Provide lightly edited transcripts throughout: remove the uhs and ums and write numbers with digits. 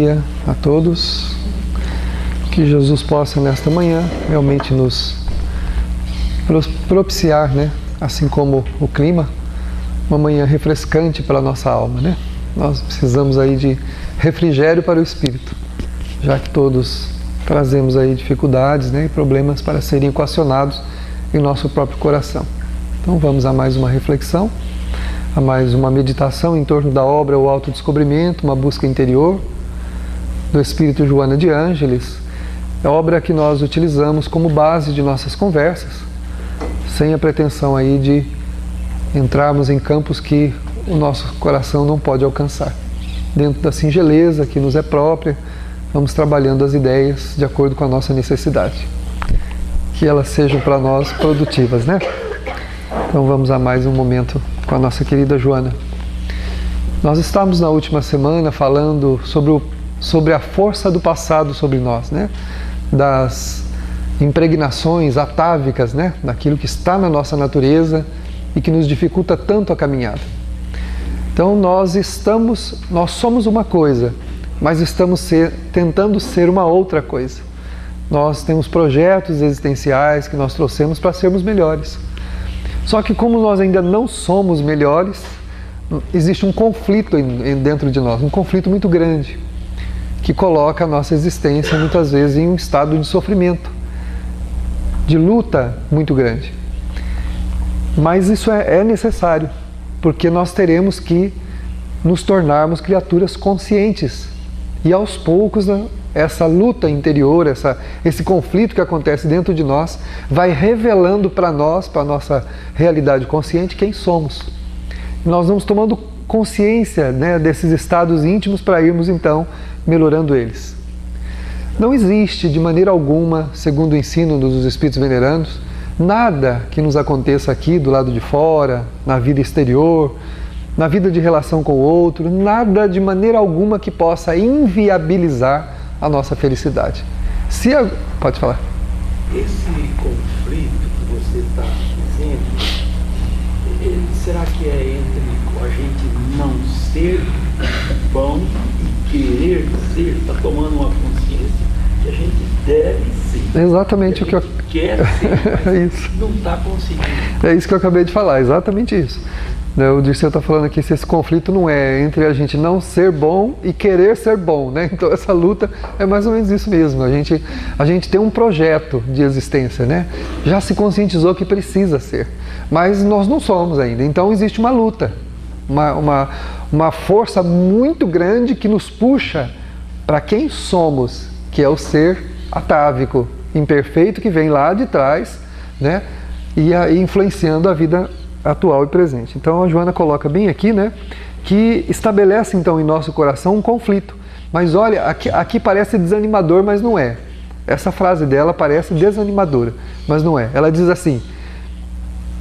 dia a todos. Que Jesus possa nesta manhã realmente nos propiciar, né? Assim como o clima, uma manhã refrescante para a nossa alma, né? Nós precisamos aí de refrigério para o espírito, já que todos trazemos aí dificuldades, né, e problemas para serem equacionados em nosso próprio coração. Então vamos a mais uma reflexão, a mais uma meditação em torno da obra O Autodescobrimento, uma busca interior, do Espírito Joana de Ângeles, obra que nós utilizamos como base de nossas conversas, sem a pretensão aí de entrarmos em campos que o nosso coração não pode alcançar. Dentro da singeleza que nos é própria, vamos trabalhando as ideias de acordo com a nossa necessidade. Que elas sejam para nós produtivas, né? Então vamos a mais um momento com a nossa querida Joana. Nós estávamos na última semana falando sobre a força do passado sobre nós, né? Das impregnações atávicas, né? Daquilo que está na nossa natureza e que nos dificulta tanto a caminhada. Então nós somos uma coisa, mas estamos tentando ser uma outra coisa. Nós temos projetos existenciais que nós trouxemos para sermos melhores. Só que como nós ainda não somos melhores, existe um conflito dentro de nós, um conflito muito grande, que coloca a nossa existência muitas vezes em um estado de sofrimento, de luta muito grande. Mas isso é necessário, porque nós teremos que nos tornarmos criaturas conscientes. E aos poucos, essa luta interior, esse conflito que acontece dentro de nós, vai revelando para nós, para a nossa realidade consciente, quem somos. Nós vamos tomando consciência, né, desses estados íntimos para irmos então melhorando eles. Não existe de maneira alguma, segundo o ensino dos Espíritos Venerandos, nada que nos aconteça aqui do lado de fora, na vida exterior, na vida de relação com o outro, nada de maneira alguma que possa inviabilizar a nossa felicidade. Pode falar. Esse conflito que você está dizendo, será que é entre a gente não ser bom e querer ser? Está tomando uma consciência que a gente deve ser. Exatamente o que eu quer ser, mas isso. Não está conseguindo. É isso que eu acabei de falar, exatamente isso. O Dirceu está falando aqui se esse conflito não é entre a gente não ser bom e querer ser bom, né? Então essa luta é mais ou menos isso mesmo. A gente tem um projeto de existência, né? Já se conscientizou que precisa ser, mas nós não somos ainda. Então existe uma luta, uma força muito grande que nos puxa para quem somos, que é o ser atávico, imperfeito, que vem lá de trás, né? E influenciando a vida atual e presente. Então a Joana coloca bem aqui, né, que estabelece então em nosso coração um conflito. Mas olha, aqui parece desanimador, mas não é. Essa frase dela parece desanimadora, mas não é. Ela diz assim,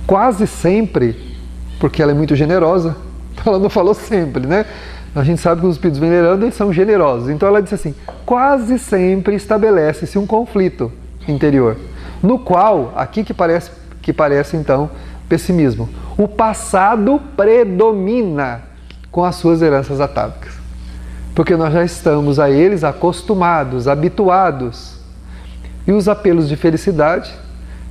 quase sempre, porque ela é muito generosa, ela não falou sempre, né? A gente sabe que os Espíritos Venerandos eles são generosos. Então ela diz assim, quase sempre estabelece-se um conflito interior, no qual, aqui que parece então pessimismo. O passado predomina com as suas heranças atávicas. Porque nós já estamos a eles acostumados, habituados. E os apelos de felicidade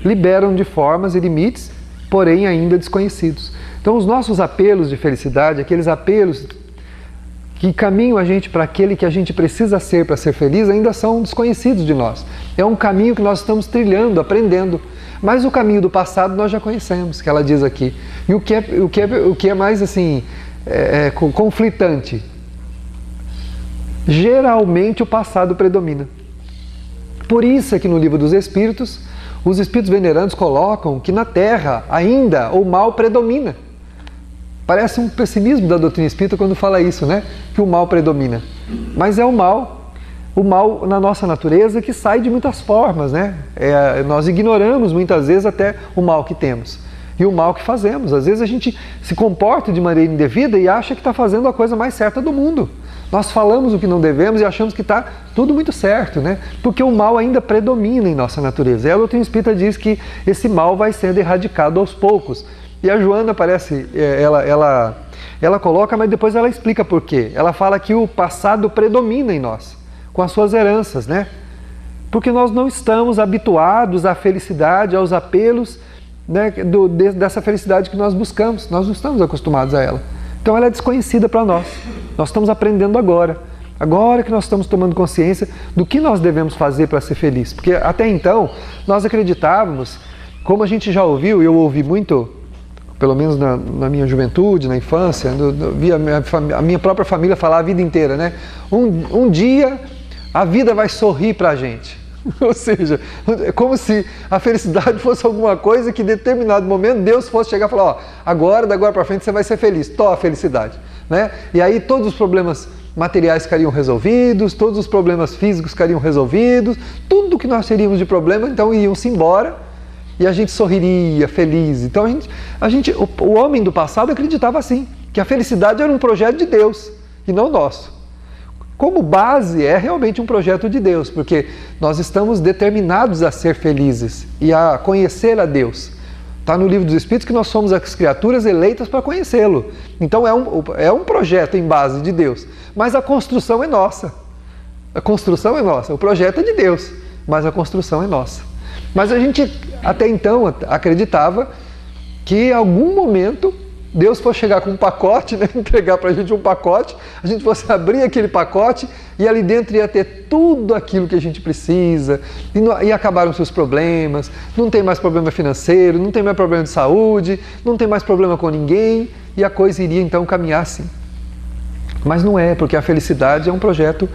liberam de formas e limites, porém ainda desconhecidos. Então os nossos apelos de felicidade, aqueles apelos que caminham a gente para aquele que a gente precisa ser para ser feliz, ainda são desconhecidos de nós. É um caminho que nós estamos trilhando, aprendendo. Mas o caminho do passado nós já conhecemos, que ela diz aqui. E o que é mais assim, conflitante? Geralmente o passado predomina. Por isso é que no Livro dos Espíritos, os Espíritos Venerandos colocam que na Terra ainda o mal predomina. Parece um pessimismo da doutrina espírita quando fala isso, né? Que o mal predomina. Mas é o mal na nossa natureza que sai de muitas formas, né? Nós ignoramos muitas vezes até o mal que temos e o mal que fazemos. Às vezes a gente se comporta de maneira indevida e acha que está fazendo a coisa mais certa do mundo. Nós falamos o que não devemos e achamos que está tudo muito certo, né? Porque o mal ainda predomina em nossa natureza. E a doutrina espírita diz que esse mal vai sendo erradicado aos poucos. E a Joana parece, ela ela coloca, mas depois ela explica por quê. Ela fala que o passado predomina em nós, com as suas heranças, né? Porque nós não estamos habituados à felicidade, aos apelos, né, dessa felicidade que nós buscamos. Nós não estamos acostumados a ela. Então ela é desconhecida para nós. Nós estamos aprendendo agora. Agora que nós estamos tomando consciência do que nós devemos fazer para ser feliz. Porque até então nós acreditávamos, como a gente já ouviu, e eu ouvi muito, pelo menos na minha juventude, na infância, vi a minha própria família falar a vida inteira, né? Um dia a vida vai sorrir para a gente. Ou seja, é como se a felicidade fosse alguma coisa que em determinado momento Deus fosse chegar e falar, ó, agora, da agora para frente você vai ser feliz, a felicidade, né? E aí todos os problemas materiais ficariam resolvidos, todos os problemas físicos ficariam resolvidos, tudo que nós teríamos de problema, então iriam-se embora e a gente sorriria, feliz. Então o homem do passado acreditava assim, que a felicidade era um projeto de Deus e não nosso. Como base, é realmente um projeto de Deus, porque nós estamos determinados a ser felizes e a conhecer a Deus. Está no Livro dos Espíritos que nós somos as criaturas eleitas para conhecê-lo. Então é um projeto em base de Deus, mas a construção é nossa. A construção é nossa, o projeto é de Deus, mas a construção é nossa. Mas a gente até então acreditava que em algum momento Deus fosse chegar com um pacote, né, entregar para a gente um pacote, a gente fosse abrir aquele pacote e ali dentro ia ter tudo aquilo que a gente precisa, e acabaram-se os problemas, não tem mais problema financeiro, não tem mais problema de saúde, não tem mais problema com ninguém, e a coisa iria então caminhar assim. Mas não é, porque a felicidade é um projeto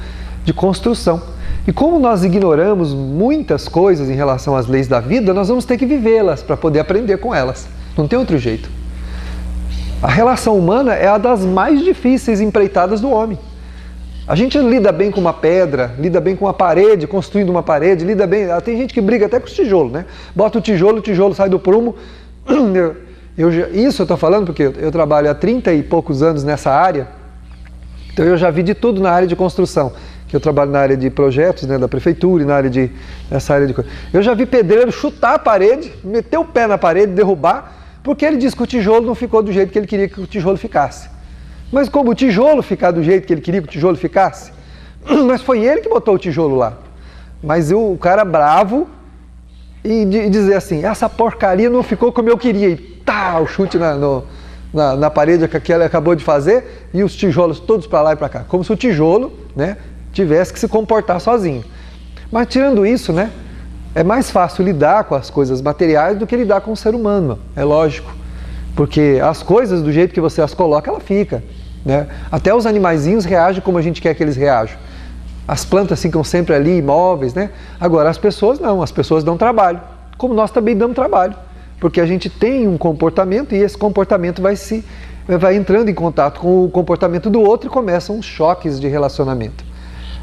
de construção. E como nós ignoramos muitas coisas em relação às leis da vida, nós vamos ter que vivê-las para poder aprender com elas. Não tem outro jeito. A relação humana é a das mais difíceis empreitadas do homem. A gente lida bem com uma pedra, lida bem com uma parede, construindo uma parede, lida bem... Tem gente que briga até com os tijolos, né? Bota o tijolo sai do prumo. Isso eu estou falando porque eu trabalho há 30 e poucos anos nessa área, então eu já vi de tudo na área de construção. Que eu trabalho na área de projetos, né, da prefeitura, e nessa área de... Eu já vi pedreiro chutar a parede, meter o pé na parede, derrubar, porque ele disse que o tijolo não ficou do jeito que ele queria que o tijolo ficasse. Mas como o tijolo ficar do jeito que ele queria que o tijolo ficasse, mas foi ele que botou o tijolo lá. Mas o cara bravo e dizer assim, essa porcaria não ficou como eu queria. E tá, o chute na parede que ele acabou de fazer e os tijolos todos para lá e para cá. Como se o tijolo, né, tivesse que se comportar sozinho. Mas tirando isso, né, é mais fácil lidar com as coisas materiais do que lidar com o ser humano, é lógico. Porque as coisas, do jeito que você as coloca, ela fica, né? Até os animaizinhos reagem como a gente quer que eles reajam. As plantas ficam sempre ali, imóveis, né? Agora, as pessoas não, as pessoas dão trabalho. Como nós também damos trabalho. Porque a gente tem um comportamento e esse comportamento vai entrando em contato com o comportamento do outro e começam os choques de relacionamento.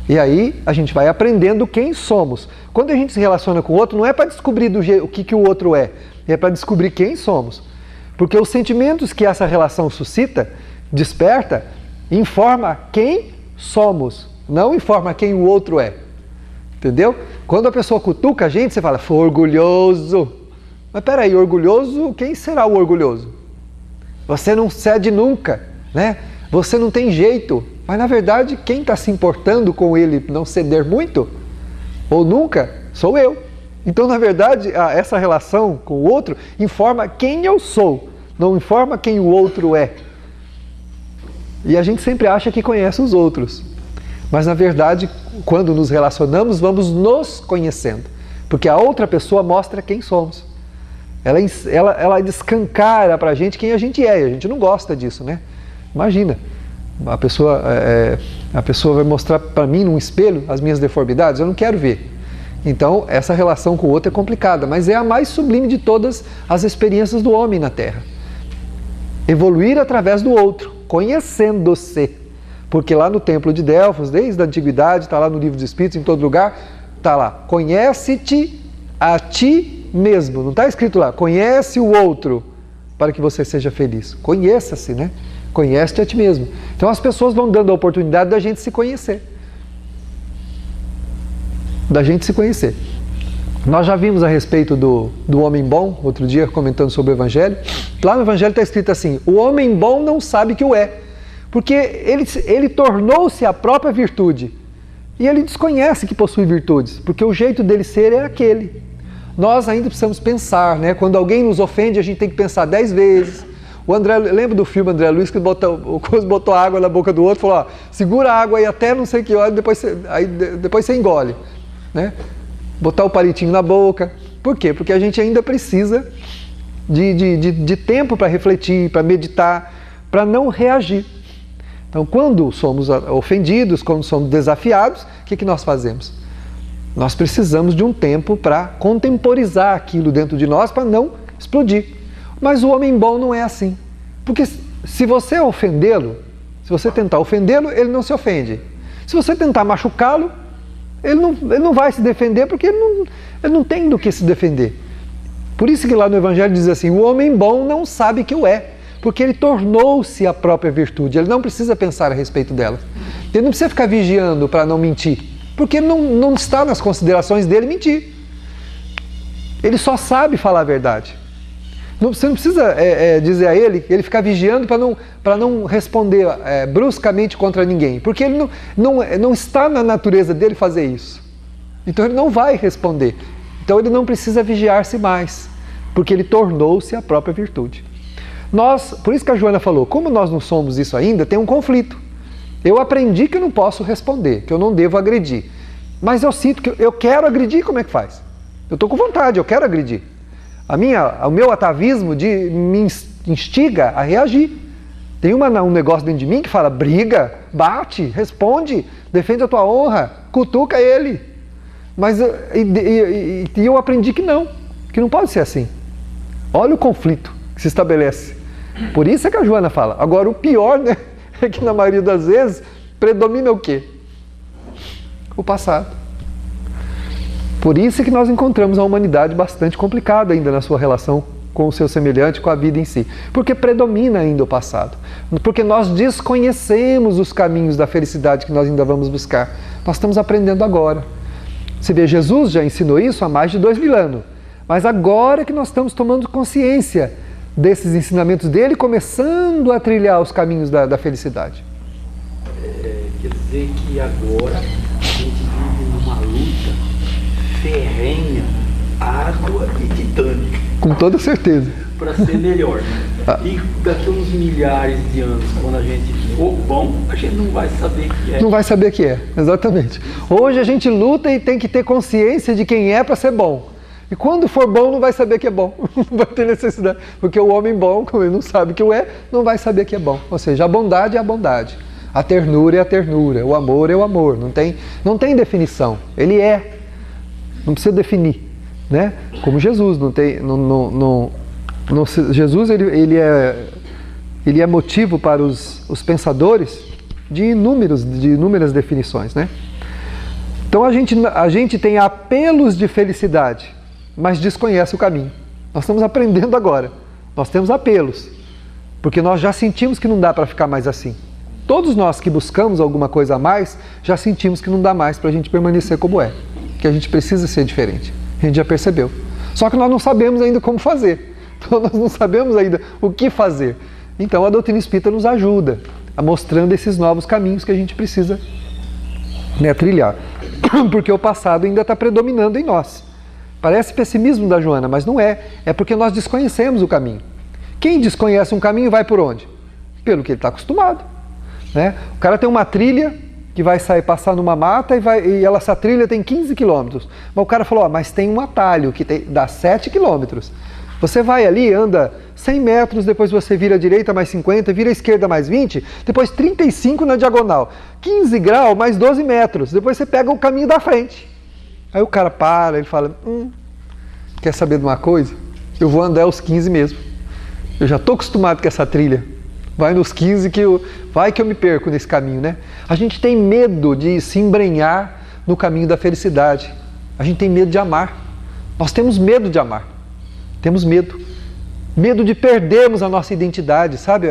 E aí a gente vai aprendendo quem somos. Quando a gente se relaciona com o outro, não é para descobrir o que o outro é para descobrir quem somos. Porque os sentimentos que essa relação suscita, desperta, informa quem somos, não informa quem o outro é. Entendeu? Quando a pessoa cutuca a gente, você fala, foi orgulhoso. Mas peraí, orgulhoso, quem será o orgulhoso? Você não cede nunca, né? Você não tem jeito. Mas, na verdade, quem está se importando com ele não ceder muito, ou nunca, sou eu. Então, na verdade, essa relação com o outro informa quem eu sou, não informa quem o outro é. E a gente sempre acha que conhece os outros. Mas, na verdade, quando nos relacionamos, vamos nos conhecendo. Porque a outra pessoa mostra quem somos. Ela escancara para a gente quem a gente é. E a gente não gosta disso, né? Imagina. A pessoa vai mostrar para mim num espelho as minhas deformidades, eu não quero ver. Então, essa relação com o outro é complicada, mas é a mais sublime de todas as experiências do homem na Terra. Evoluir através do outro, conhecendo-se. Porque lá no Templo de Delfos, desde a Antiguidade, está lá no Livro dos Espíritos, em todo lugar, está lá, conhece-te a ti mesmo. Não está escrito lá, conhece o outro para que você seja feliz. Conheça-se, né? Conhece-te a ti mesmo. Então as pessoas vão dando a oportunidade da gente se conhecer. Da gente se conhecer. Nós já vimos a respeito do homem bom, outro dia comentando sobre o Evangelho. Lá no Evangelho está escrito assim: o homem bom não sabe que o é, porque ele tornou-se a própria virtude. E ele desconhece que possui virtudes, porque o jeito dele ser é aquele. Nós ainda precisamos pensar, né? Quando alguém nos ofende, a gente tem que pensar 10 vezes. O André, lembra do filme André Luiz, que o Coisa botou água na boca do outro e falou: ó, segura a água aí até não sei que hora, depois você engole, né? Botar o palitinho na boca. Por quê? Porque a gente ainda precisa de tempo para refletir, para meditar, para não reagir. Então, quando somos ofendidos, quando somos desafiados, o que nós fazemos? Nós precisamos de um tempo para contemporizar aquilo dentro de nós, para não explodir. Mas o homem bom não é assim. Porque se você ofendê-lo, se você tentar ofendê-lo, ele não se ofende. Se você tentar machucá-lo, ele não vai se defender, porque ele não tem do que se defender. Por isso que lá no Evangelho diz assim: o homem bom não sabe que o é, porque ele tornou-se a própria virtude. Ele não precisa pensar a respeito dela. Ele não precisa ficar vigiando para não mentir, porque não está nas considerações dele mentir. Ele só sabe falar a verdade. Você não precisa dizer a ele ficar vigiando para não responder bruscamente contra ninguém, porque ele não está na natureza dele fazer isso. Então ele não vai responder. Então ele não precisa vigiar-se mais, porque ele tornou-se a própria virtude. Por isso que a Joana falou, como nós não somos isso ainda, tem um conflito. Eu aprendi que eu não posso responder, que eu não devo agredir. Mas eu sinto que eu quero agredir, como é que faz? Eu estou com vontade, eu quero agredir. O meu atavismo me instiga a reagir. Tem um negócio dentro de mim que fala: briga, bate, responde, defende a tua honra, cutuca ele. Mas eu aprendi que não pode ser assim. Olha o conflito que se estabelece. Por isso é que a Joana fala. Agora, o pior, né, é que na maioria das vezes predomina o quê? O passado. Por isso é que nós encontramos a humanidade bastante complicada ainda na sua relação com o seu semelhante, com a vida em si. Porque predomina ainda o passado. Porque nós desconhecemos os caminhos da felicidade que nós ainda vamos buscar. Nós estamos aprendendo agora. Você vê, Jesus já ensinou isso há mais de 2000 anos. Mas agora que nós estamos tomando consciência desses ensinamentos dele, começando a trilhar os caminhos da felicidade. Quer dizer que agora a gente vive numa luta ferrenha, árdua e titânica. Com toda certeza. Para ser melhor. E daqui a uns milhares de anos, quando a gente for bom, a gente não vai saber o que é. Não vai saber o que é, exatamente. Hoje a gente luta e tem que ter consciência de quem é para ser bom. E quando for bom, não vai saber que é bom. Não vai ter necessidade. Porque o homem bom, como ele não sabe o que é, não vai saber que é bom. Ou seja, a bondade é a bondade. A ternura é a ternura. O amor é o amor. Não tem definição. Ele é. Não precisa definir, né? Como Jesus, Jesus ele é motivo para os pensadores de inúmeras definições, né? Então a gente tem apelos de felicidade, mas desconhece o caminho. Nós estamos aprendendo agora. Nós temos apelos, porque nós já sentimos que não dá para ficar mais assim. Todos nós que buscamos alguma coisa a mais, já sentimos que não dá mais para a gente permanecer como é. Que a gente precisa ser diferente. A gente já percebeu. Só que nós não sabemos ainda como fazer. Então nós não sabemos ainda o que fazer. Então a doutrina espírita nos ajuda, mostrando esses novos caminhos que a gente precisa, né, trilhar. Porque o passado ainda está predominando em nós. Parece pessimismo da Joana, mas não é. É porque nós desconhecemos o caminho. Quem desconhece um caminho vai por onde? Pelo que ele está acostumado, né? O cara tem uma trilha que vai passar numa mata essa trilha tem 15 quilômetros. Mas o cara falou, mas tem um atalho que dá 7 quilômetros. Você vai ali, anda 100 metros, depois você vira à direita mais 50, vira à esquerda mais 20, depois 35 na diagonal. 15 graus mais 12 metros, depois você pega o caminho da frente. Aí o cara para, ele fala, quer saber de uma coisa? Eu vou andar os 15 mesmo. Eu já estou acostumado com essa trilha. Vai nos 15 que eu me perco nesse caminho, né? A gente tem medo de se embrenhar no caminho da felicidade. A gente tem medo de amar. Nós temos medo de amar. Temos medo. Medo de perdermos a nossa identidade. Sabe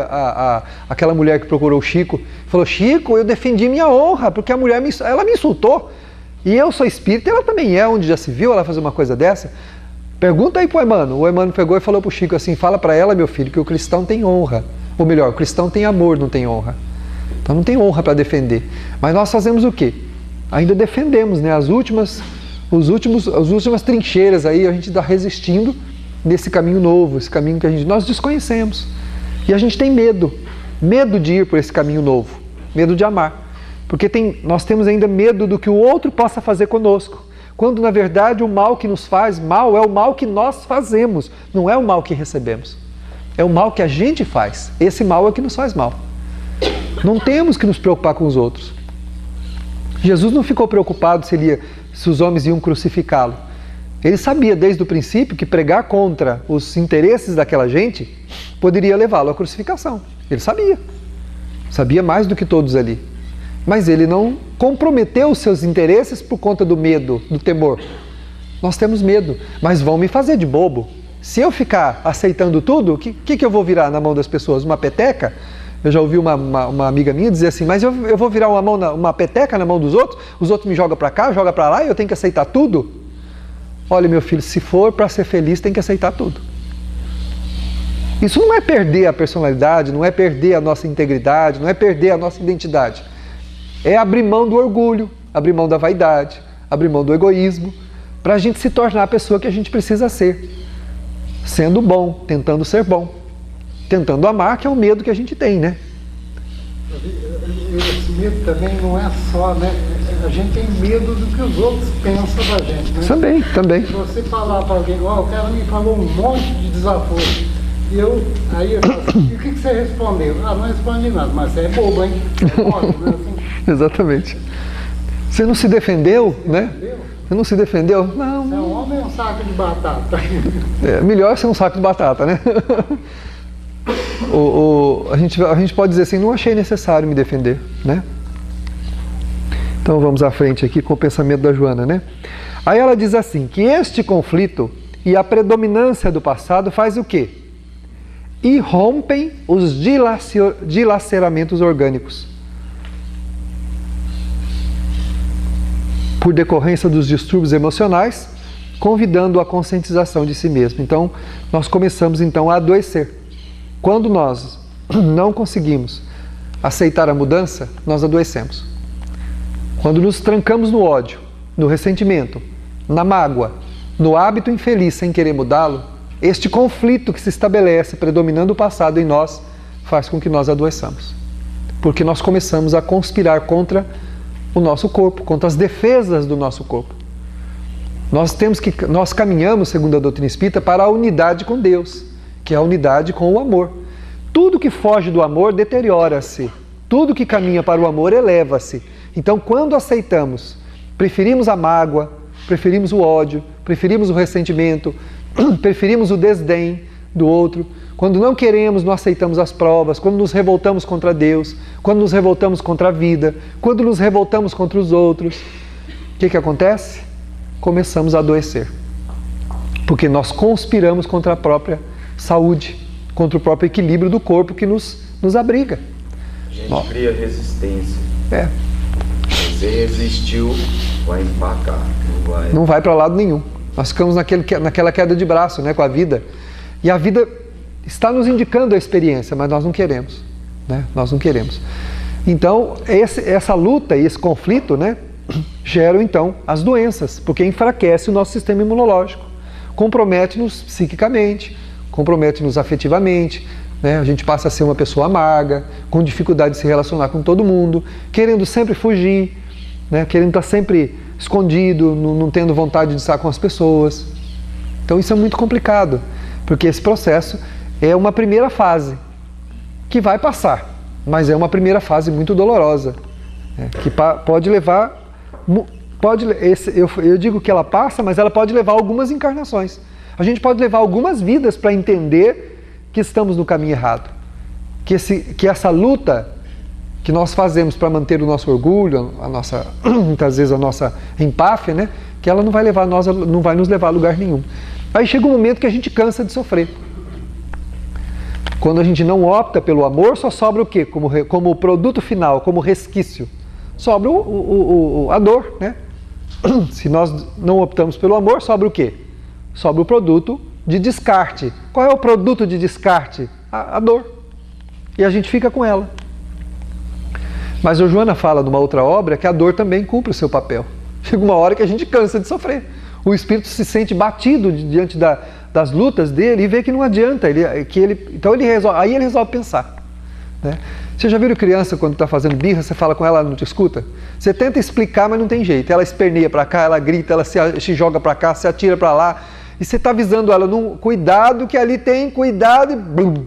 aquela mulher que procurou o Chico? Falou, Chico, eu defendi minha honra, porque a mulher me insultou. E eu sou espírita, ela também é, onde já se viu ela fazer uma coisa dessa. Pergunta aí pro Emmanuel. O Emmanuel pegou e falou pro Chico assim, fala para ela, meu filho, que o cristão tem honra. Ou melhor, o cristão tem amor, não tem honra. Então não tem honra para defender. Mas nós fazemos o quê? Ainda defendemos, né? As últimas trincheiras aí, a gente está resistindo nesse caminho novo, esse caminho que nós desconhecemos. E a gente tem medo de ir por esse caminho novo, medo de amar. Porque nós temos ainda medo do que o outro possa fazer conosco. Quando, na verdade, o mal que nos faz mal é o mal que nós fazemos, não é o mal que recebemos. É o mal que a gente faz. Esse mal é que nos faz mal. Não temos que nos preocupar com os outros. Jesus não ficou preocupado se os homens iam crucificá-lo. Ele sabia desde o princípio que pregar contra os interesses daquela gente poderia levá-lo à crucificação. Ele sabia. Sabia mais do que todos ali. Mas ele não comprometeu os seus interesses por conta do medo, do temor. Nós temos medo, mas vão me fazer de bobo. Se eu ficar aceitando tudo, o que eu vou virar na mão das pessoas? Uma peteca? Eu já ouvi uma amiga minha dizer assim, mas eu vou virar uma peteca na mão dos outros? Os outros me jogam para cá, jogam para lá e eu tenho que aceitar tudo? Olha, meu filho, se for para ser feliz, tem que aceitar tudo. Isso não é perder a personalidade, não é perder a nossa integridade, não é perder a nossa identidade. É abrir mão do orgulho, abrir mão da vaidade, abrir mão do egoísmo, para a gente se tornar a pessoa que a gente precisa ser. Sendo bom, tentando ser bom. Tentando amar, que é o medo que a gente tem, né? Esse medo também não é só, né? A gente tem medo do que os outros pensam da gente, né? Também. Se você falar para alguém, o cara me falou um monte de desaforo. Aí eu falo assim, e o que você respondeu? Não respondi nada, mas você é bobo, hein? É óbvio, né? Assim, exatamente. Você não se defendeu, né? Você não se defendeu? Não. Você é um homem ou um saco de batata? Melhor ser um saco de batata, né? A gente pode dizer assim, não achei necessário me defender, né? Então vamos à frente aqui com o pensamento da Joana, né? Aí ela diz assim, que este conflito e a predominância do passado faz o quê? Irrompem os dilaceramentos orgânicos. Por decorrência dos distúrbios emocionais, convidando a conscientização de si mesmo. Então, nós começamos então a adoecer. Quando nós não conseguimos aceitar a mudança, nós adoecemos. Quando nos trancamos no ódio, no ressentimento, na mágoa, no hábito infeliz sem querer mudá-lo, este conflito que se estabelece predominando o passado em nós faz com que nós adoeçamos. Porque nós começamos a conspirar contra o nosso corpo, contra as defesas do nosso corpo. Nós caminhamos, segundo a doutrina espírita, para a unidade com Deus, que é a unidade com o amor. Tudo que foge do amor deteriora-se. Tudo que caminha para o amor eleva-se. Então, quando aceitamos, preferimos a mágoa, preferimos o ódio, preferimos o ressentimento, preferimos o desdém do outro, quando não queremos, não aceitamos as provas, quando nos revoltamos contra Deus, quando nos revoltamos contra a vida, quando nos revoltamos contra os outros, o que acontece? Começamos a adoecer. Porque nós conspiramos contra a própria saúde, contra o próprio equilíbrio do corpo que nos abriga. A gente cria resistência. Você resistiu, vai empacar. Não vai para lado nenhum. Nós ficamos naquela queda de braço, né, com a vida. E a vida está nos indicando a experiência, mas nós não queremos. Né? Nós não queremos. Então, essa luta e esse conflito, né, geram então as doenças, porque enfraquece o nosso sistema imunológico, compromete-nos psiquicamente, compromete-nos afetivamente, né? A gente passa a ser uma pessoa amarga, com dificuldade de se relacionar com todo mundo, querendo sempre fugir, né? Querendo estar sempre escondido, não tendo vontade de estar com as pessoas. Então isso é muito complicado, porque esse processo é uma primeira fase que vai passar, mas é uma primeira fase muito dolorosa, né? Que pode levar... Eu digo que ela passa, mas ela pode levar algumas encarnações. A gente pode levar algumas vidas para entender que estamos no caminho errado. Que essa luta que nós fazemos para manter o nosso orgulho, muitas vezes a nossa empáfia, né? Que ela não vai nos levar a lugar nenhum. Aí chega um momento que a gente cansa de sofrer. Quando a gente não opta pelo amor, só sobra o quê? Como produto final, como resquício. Sobra a dor, né? Se nós não optamos pelo amor, sobra o quê? Sobra o produto de descarte. Qual é o produto de descarte? A dor. E a gente fica com ela. Mas o Joana fala numa outra obra que a dor também cumpre o seu papel. Chega uma hora que a gente cansa de sofrer. O espírito se sente batido diante das lutas dele e vê que não adianta. Então ele resolve pensar. Né? Você já viram criança quando está fazendo birra, você fala com ela, ela não te escuta? Você tenta explicar, mas não tem jeito. Ela esperneia para cá, ela grita, ela se joga para cá, se atira para lá. E você está avisando ela, cuidado que ali tem, cuidado e blum.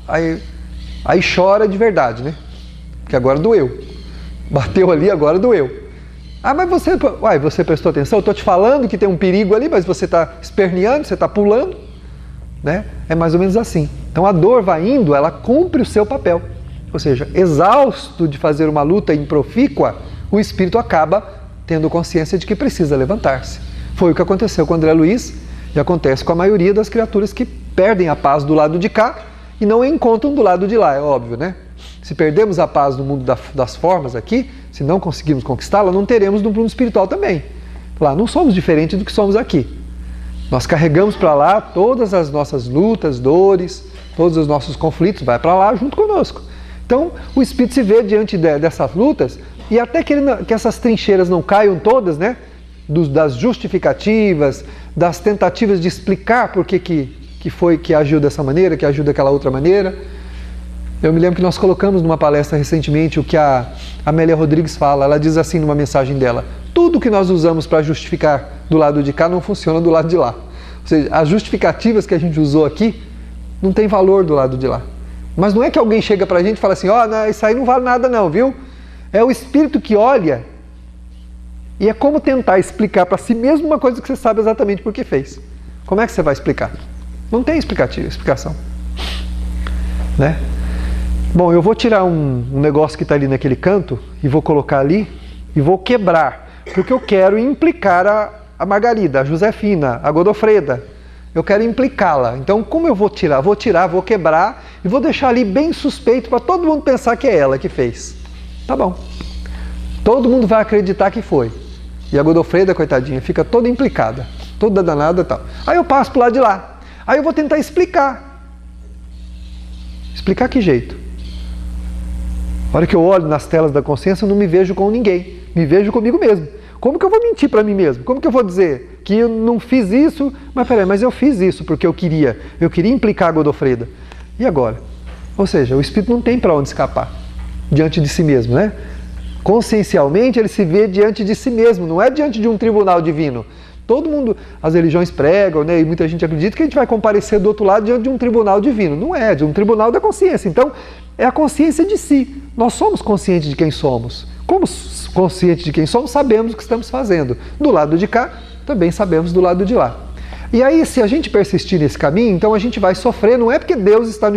Aí chora de verdade, né? Porque agora doeu. Bateu ali, agora doeu. Mas você prestou atenção? Eu estou te falando que tem um perigo ali, mas você está esperneando, você está pulando. Né? É mais ou menos assim. Então a dor vai indo, ela cumpre o seu papel. Ou seja, exausto de fazer uma luta improfícua, o espírito acaba tendo consciência de que precisa levantar-se. Foi o que aconteceu com André Luiz e acontece com a maioria das criaturas que perdem a paz do lado de cá e não a encontram do lado de lá, é óbvio, né? Se perdemos a paz no mundo das formas aqui, se não conseguirmos conquistá-la, não teremos no plano espiritual também. Lá não somos diferentes do que somos aqui. Nós carregamos para lá todas as nossas lutas, dores, todos os nossos conflitos, vai para lá junto conosco. Então, o espírito se vê diante dessas lutas e até que essas trincheiras não caiam todas, né? Das justificativas, das tentativas de explicar por que foi que agiu dessa maneira, que agiu daquela outra maneira. Eu me lembro que nós colocamos numa palestra recentemente o que a Amélia Rodrigues fala. Ela diz assim numa mensagem dela: tudo que nós usamos para justificar do lado de cá não funciona do lado de lá. Ou seja, as justificativas que a gente usou aqui não tem valor do lado de lá. Mas não é que alguém chega para a gente e fala assim, isso aí não vale nada não, viu? É o espírito que olha e é como tentar explicar para si mesmo uma coisa que você sabe exatamente por que fez. Como é que você vai explicar? Não tem explicação. Né? Bom, eu vou tirar um negócio que está ali naquele canto e vou colocar ali e vou quebrar, porque eu quero implicar a Margarida, a Josefina, a Godofreda. Eu quero implicá-la. Então, como eu vou tirar? Vou quebrar e vou deixar ali bem suspeito para todo mundo pensar que é ela que fez. Tá bom. Todo mundo vai acreditar que foi. E a Godofreda, coitadinha, fica toda implicada, toda danada e tal. Aí eu passo para o lado de lá. Aí eu vou tentar explicar. Explicar que jeito? A hora que eu olho nas telas da consciência, eu não me vejo com ninguém. Me vejo comigo mesmo. Como que eu vou mentir para mim mesmo? Como que eu vou dizer que eu não fiz isso? Mas eu fiz isso porque eu queria implicar a Godofreda. E agora? Ou seja, o espírito não tem para onde escapar diante de si mesmo, né? Consciencialmente ele se vê diante de si mesmo, não é diante de um tribunal divino. Todo mundo, as religiões pregam, né? E muita gente acredita que a gente vai comparecer do outro lado diante de um tribunal divino. Não é, de um tribunal da consciência. Então, é a consciência de si. Nós somos conscientes de quem somos. Como conscientes de quem somos, sabemos o que estamos fazendo. Do lado de cá, também sabemos do lado de lá. E aí, se a gente persistir nesse caminho, então a gente vai sofrer. Não é porque Deus está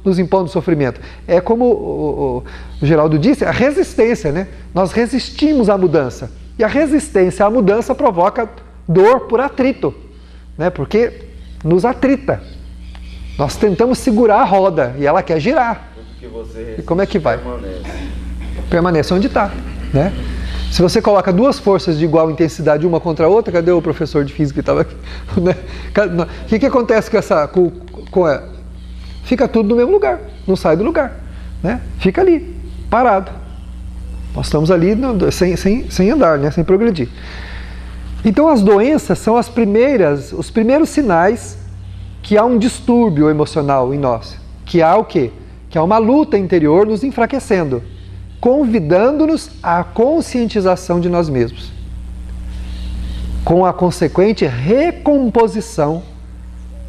nos impondo sofrimento. É como o Geraldo disse, a resistência, né? Nós resistimos à mudança. E a resistência à mudança provoca dor por atrito, né? Porque nos atrita. Nós tentamos segurar a roda e ela quer girar. E como é que vai? Permanece onde está, né? Se você coloca duas forças de igual intensidade uma contra a outra, cadê o professor de física que estava aqui? Né? O que acontece com ela? Fica tudo no mesmo lugar, não sai do lugar, né? Fica ali, parado. Nós estamos ali sem andar, né? Sem progredir. Então as doenças são os primeiros sinais que há um distúrbio emocional em nós. Que há o quê? Que há uma luta interior nos enfraquecendo, convidando-nos à conscientização de nós mesmos, com a consequente recomposição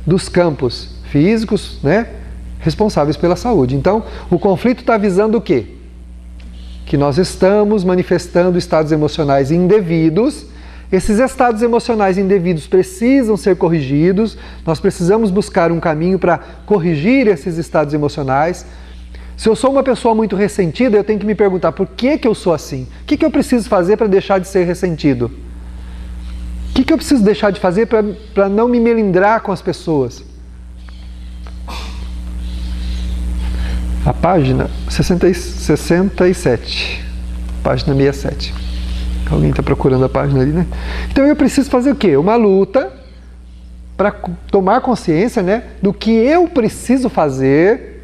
dos campos físicos, né, responsáveis pela saúde. Então, o conflito está visando o quê? Que nós estamos manifestando estados emocionais indevidos. Esses estados emocionais indevidos precisam ser corrigidos, nós precisamos buscar um caminho para corrigir esses estados emocionais. Se eu sou uma pessoa muito ressentida, eu tenho que me perguntar por que eu sou assim? O que eu preciso fazer para deixar de ser ressentido? O que eu preciso deixar de fazer para não me melindrar com as pessoas? A página 67, página 67. Alguém está procurando a página ali, né? Então eu preciso fazer o quê? Uma luta para tomar consciência, né, do que eu preciso fazer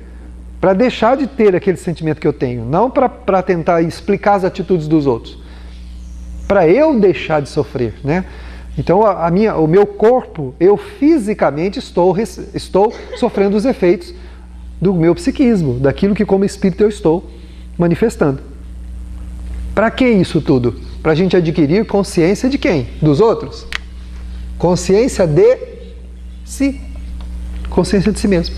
para deixar de ter aquele sentimento que eu tenho. Não para tentar explicar as atitudes dos outros. Para eu deixar de sofrer, né? Então o meu corpo, eu fisicamente estou sofrendo os efeitos do meu psiquismo, daquilo que como espírito eu estou manifestando. Para que isso tudo? Para a gente adquirir consciência de quem? Dos outros? Consciência de si. Consciência de si mesmo.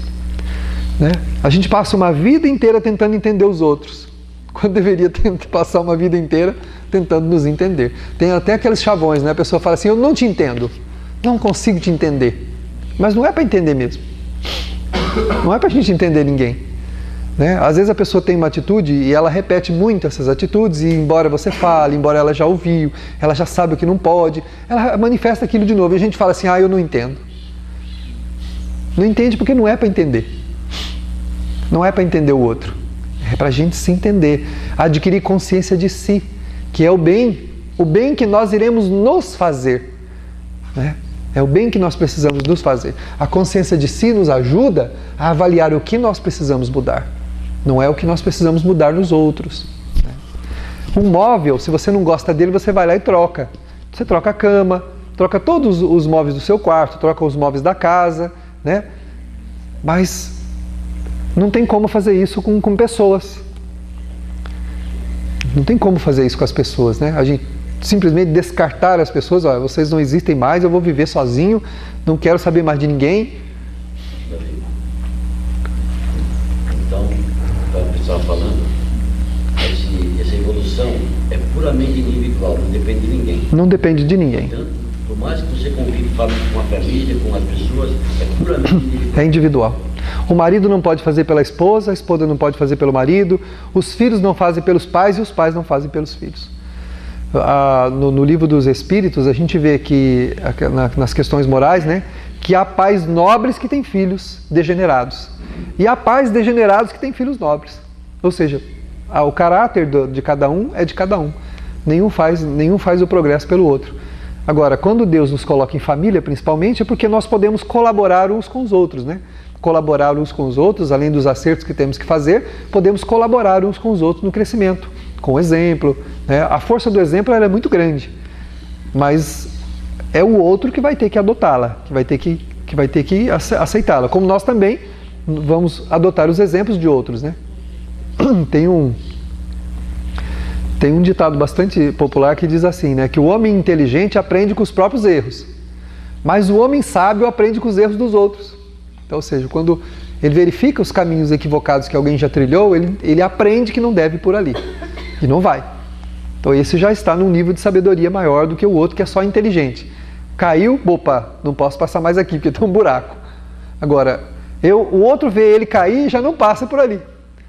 Né? A gente passa uma vida inteira tentando entender os outros, quando deveria passar uma vida inteira tentando nos entender. Tem até aqueles chavões, né? A pessoa fala assim, eu não te entendo, não consigo te entender. Mas não é para entender mesmo. Não é para a gente entender ninguém. Né? Às vezes a pessoa tem uma atitude e ela repete muito essas atitudes, e embora você fale, embora ela já ouviu, ela já sabe o que não pode, ela manifesta aquilo de novo e a gente fala assim, eu não entendo. Não entende porque não é para entender. Não é para entender o outro. É para a gente se entender, adquirir consciência de si, que é o bem que nós iremos nos fazer. Né? É o bem que nós precisamos nos fazer. A consciência de si nos ajuda a avaliar o que nós precisamos mudar. Não é o que nós precisamos mudar nos outros. Né? Um móvel, se você não gosta dele, você vai lá e troca. Você troca a cama, troca todos os móveis do seu quarto, troca os móveis da casa, né? Mas não tem como fazer isso com pessoas. Não tem como fazer isso com as pessoas, né? A gente simplesmente descartar as pessoas, vocês não existem mais, eu vou viver sozinho, não quero saber mais de ninguém. Então, o pessoal falando, essa evolução é puramente individual, não depende de ninguém. Não depende de ninguém. Então, por mais que você convive com a família, com as pessoas, é puramente individual. É individual. O marido não pode fazer pela esposa, a esposa não pode fazer pelo marido, os filhos não fazem pelos pais e os pais não fazem pelos filhos. No livro dos Espíritos, a gente vê que, nas questões morais, né, que há pais nobres que têm filhos degenerados. E há pais degenerados que têm filhos nobres. Ou seja, o caráter de cada um é de cada um. Nenhum faz o progresso pelo outro. Agora, quando Deus nos coloca em família, principalmente, é porque nós podemos colaborar uns com os outros, né? Colaborar uns com os outros, além dos acertos que temos que fazer, podemos colaborar uns com os outros no crescimento, com o exemplo. Né? A força do exemplo ela é muito grande, mas é o outro que vai ter que adotá-la, que vai ter que aceitá-la, como nós também vamos adotar os exemplos de outros. Né? Tem um ditado bastante popular que diz assim, né, que o homem inteligente aprende com os próprios erros, mas o homem sábio aprende com os erros dos outros. Então, ou seja, quando ele verifica os caminhos equivocados que alguém já trilhou, ele aprende que não deve ir por ali. E não vai. Então esse já está num nível de sabedoria maior do que o outro que é só inteligente. Caiu, opa, não posso passar mais aqui porque tem um buraco. Agora, o outro vê ele cair e já não passa por ali.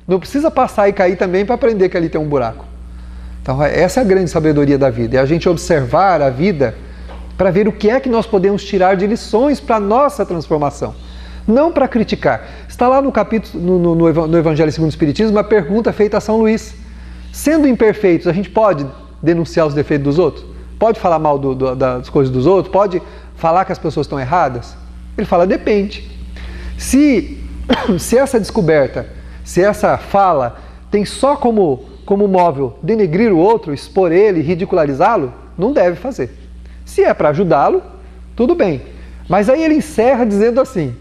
Não precisa passar e cair também para aprender que ali tem um buraco. Então essa é a grande sabedoria da vida. É a gente observar a vida para ver o que é que nós podemos tirar de lições para a nossa transformação. Não para criticar. Está lá no capítulo, no Evangelho segundo o Espiritismo, uma pergunta feita a São Luís. Sendo imperfeitos, a gente pode denunciar os defeitos dos outros? Pode falar mal das coisas dos outros? Pode falar que as pessoas estão erradas? Ele fala, depende. Se essa descoberta, se essa fala tem só como móvel denegrir o outro, expor ele, ridicularizá-lo, não deve fazer. Se é para ajudá-lo, tudo bem. Mas aí ele encerra dizendo assim,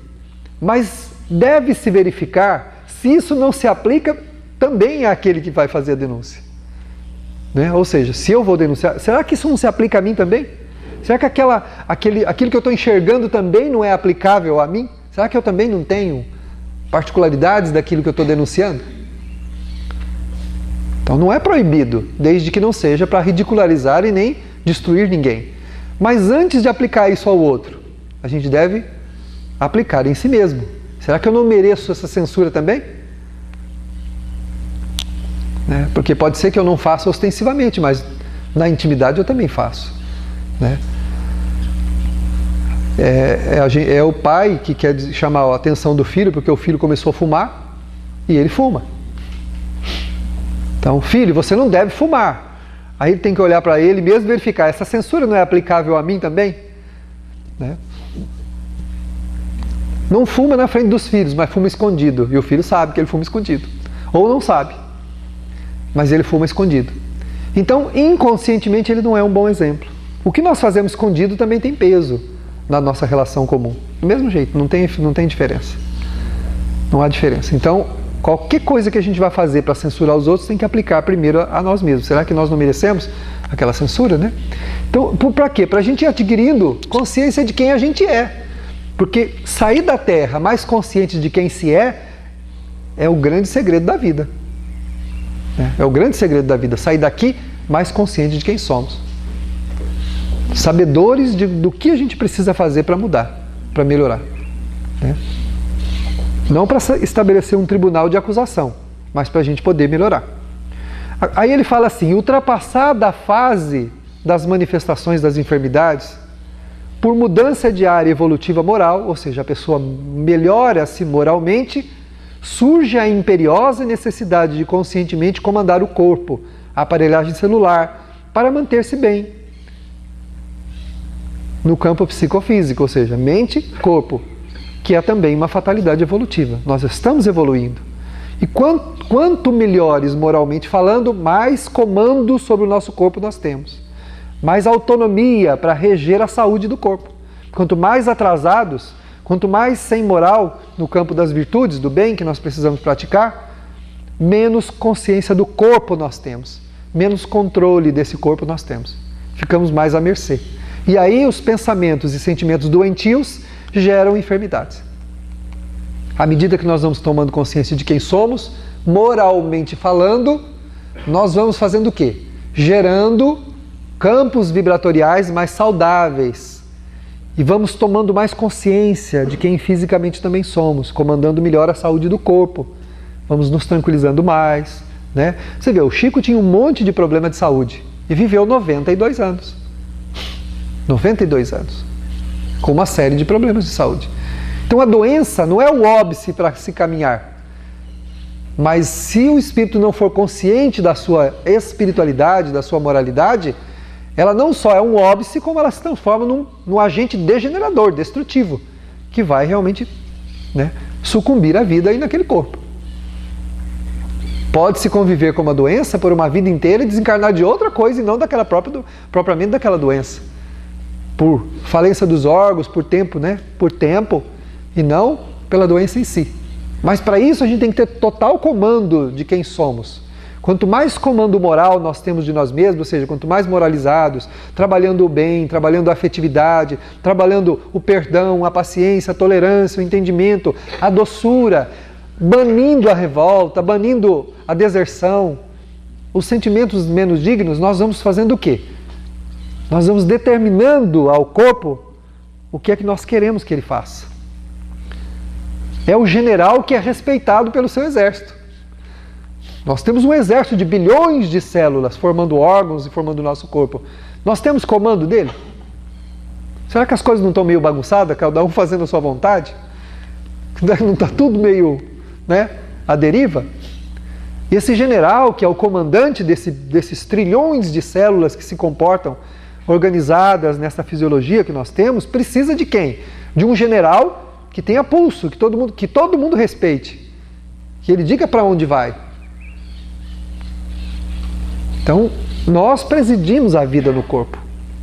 mas deve-se verificar se isso não se aplica também àquele que vai fazer a denúncia. Né? Ou seja, se eu vou denunciar, será que isso não se aplica a mim também? Será que aquilo que eu estou enxergando também não é aplicável a mim? Será que eu também não tenho particularidades daquilo que eu estou denunciando? Então não é proibido, desde que não seja para ridicularizar e nem destruir ninguém. Mas antes de aplicar isso ao outro, a gente deve aplicar em si mesmo. Será que eu não mereço essa censura também? Né? Porque pode ser que eu não faça ostensivamente, mas na intimidade eu também faço. Né? É o pai que quer chamar a atenção do filho porque o filho começou a fumar e ele fuma. Então, filho, você não deve fumar. Aí ele tem que olhar para ele mesmo e verificar, essa censura não é aplicável a mim também? Né? Não fuma na frente dos filhos, mas fuma escondido. E o filho sabe que ele fuma escondido. Ou não sabe, mas ele fuma escondido. Então, inconscientemente, ele não é um bom exemplo. O que nós fazemos escondido também tem peso na nossa relação comum. Do mesmo jeito, não tem diferença. Não há diferença. Então, qualquer coisa que a gente vai fazer para censurar os outros tem que aplicar primeiro a nós mesmos. Será que nós não merecemos aquela censura, né? Então, para quê? Para a gente ir adquirindo consciência de quem a gente é. Porque sair da Terra mais consciente de quem se é o grande segredo da vida. É o grande segredo da vida. Sair daqui mais consciente de quem somos. Sabedores do que a gente precisa fazer para mudar, para melhorar. Né? Não para estabelecer um tribunal de acusação, mas para a gente poder melhorar. Aí ele fala assim, ultrapassar da fase das manifestações das enfermidades, por mudança de área evolutiva moral, ou seja, a pessoa melhora-se moralmente, surge a imperiosa necessidade de conscientemente comandar o corpo, a aparelhagem celular, para manter-se bem no campo psicofísico, ou seja, mente, corpo, que é também uma fatalidade evolutiva. Nós estamos evoluindo. E quanto melhores moralmente falando, mais comando sobre o nosso corpo nós temos. Mais autonomia para reger a saúde do corpo. Quanto mais atrasados, quanto mais sem moral no campo das virtudes, do bem que nós precisamos praticar, menos consciência do corpo nós temos. Menos controle desse corpo nós temos. Ficamos mais à mercê. E aí os pensamentos e sentimentos doentios geram enfermidades. À medida que nós vamos tomando consciência de quem somos, moralmente falando, nós vamos fazendo o quê? Gerando campos vibratoriais mais saudáveis. E vamos tomando mais consciência de quem fisicamente também somos, comandando melhor a saúde do corpo. Vamos nos tranquilizando mais. Né? Você vê, o Chico tinha um monte de problema de saúde e viveu 92 anos. 92 anos, com uma série de problemas de saúde. Então a doença não é o óbice para se caminhar, mas se o espírito não for consciente da sua espiritualidade, da sua moralidade, ela não só é um óbice, como ela se transforma num agente degenerador, destrutivo, que vai realmente, né, sucumbir à vida aí naquele corpo. Pode-se conviver com uma doença por uma vida inteira e desencarnar de outra coisa e não daquela propriamente daquela doença. Por falência dos órgãos, por tempo, né? Por tempo, e não pela doença em si. Mas para isso a gente tem que ter total comando de quem somos. Quanto mais comando moral nós temos de nós mesmos, ou seja, quanto mais moralizados, trabalhando o bem, trabalhando a afetividade, trabalhando o perdão, a paciência, a tolerância, o entendimento, a doçura, banindo a revolta, banindo a deserção, os sentimentos menos dignos, nós vamos fazendo o quê? Nós vamos determinando ao corpo o que é que nós queremos que ele faça. É o general que é respeitado pelo seu exército. Nós temos um exército de bilhões de células formando órgãos e formando o nosso corpo. Nós temos comando dele? Será que as coisas não estão meio bagunçadas, cada um fazendo a sua vontade? Não está tudo meio, né, à deriva? E esse general, que é o comandante desses trilhões de células que se comportam organizadas nessa fisiologia que nós temos, precisa de quem? De um general que tenha pulso, que todo mundo respeite, que ele diga para onde vai. Então, nós presidimos a vida no corpo.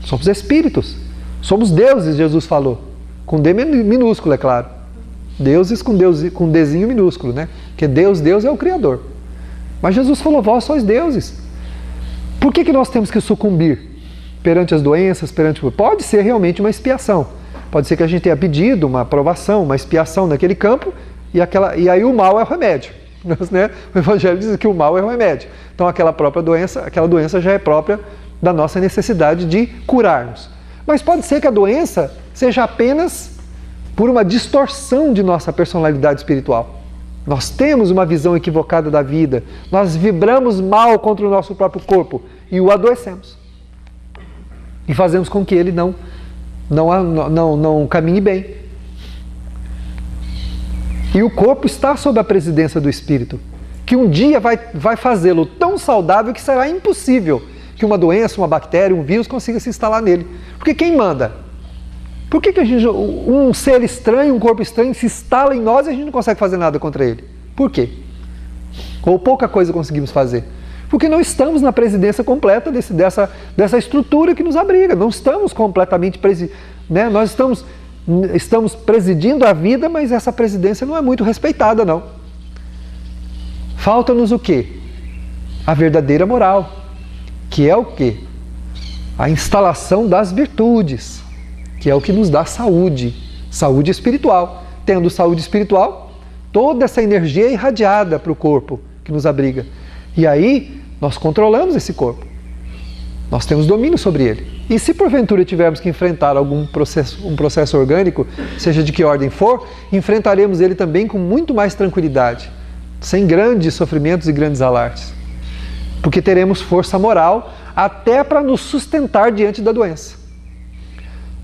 Somos espíritos. Somos deuses, Jesus falou. Com D minúsculo, é claro. Deuses com Dzinho minúsculo, né? Porque Deus é o Criador. Mas Jesus falou, vós sois deuses. Por que nós temos que sucumbir perante as doenças, Pode ser realmente uma expiação. Pode ser que a gente tenha pedido uma aprovação, uma expiação naquele campo, e aí o mal é o remédio. Né? O Evangelho diz que o mal é o remédio. Então aquela doença já é própria da nossa necessidade de curarmos. Mas pode ser que a doença seja apenas por uma distorção de nossa personalidade espiritual. Nós temos uma visão equivocada da vida, nós vibramos mal contra o nosso próprio corpo e o adoecemos. E fazemos com que ele não caminhe bem. E o corpo está sob a presidência do Espírito, que um dia vai fazê-lo tão saudável que será impossível que uma doença, uma bactéria, um vírus consiga se instalar nele. Porque quem manda? Por que um ser estranho, um corpo estranho se instala em nós e a gente não consegue fazer nada contra ele? Por quê? Ou pouca coisa conseguimos fazer? Porque não estamos na presidência completa dessa estrutura que nos abriga. Não estamos completamente né? Nós estamos presidindo a vida, mas essa presidência não é muito respeitada, não. Falta-nos o quê? A verdadeira moral, que é o quê? A instalação das virtudes, que é o que nos dá saúde, saúde espiritual. Tendo saúde espiritual, toda essa energia é irradiada para o corpo que nos abriga. E aí, nós controlamos esse corpo. Nós temos domínio sobre ele. E se porventura tivermos que enfrentar um processo orgânico, seja de que ordem for, enfrentaremos ele também com muito mais tranquilidade, sem grandes sofrimentos e grandes alardes. Porque teremos força moral até para nos sustentar diante da doença.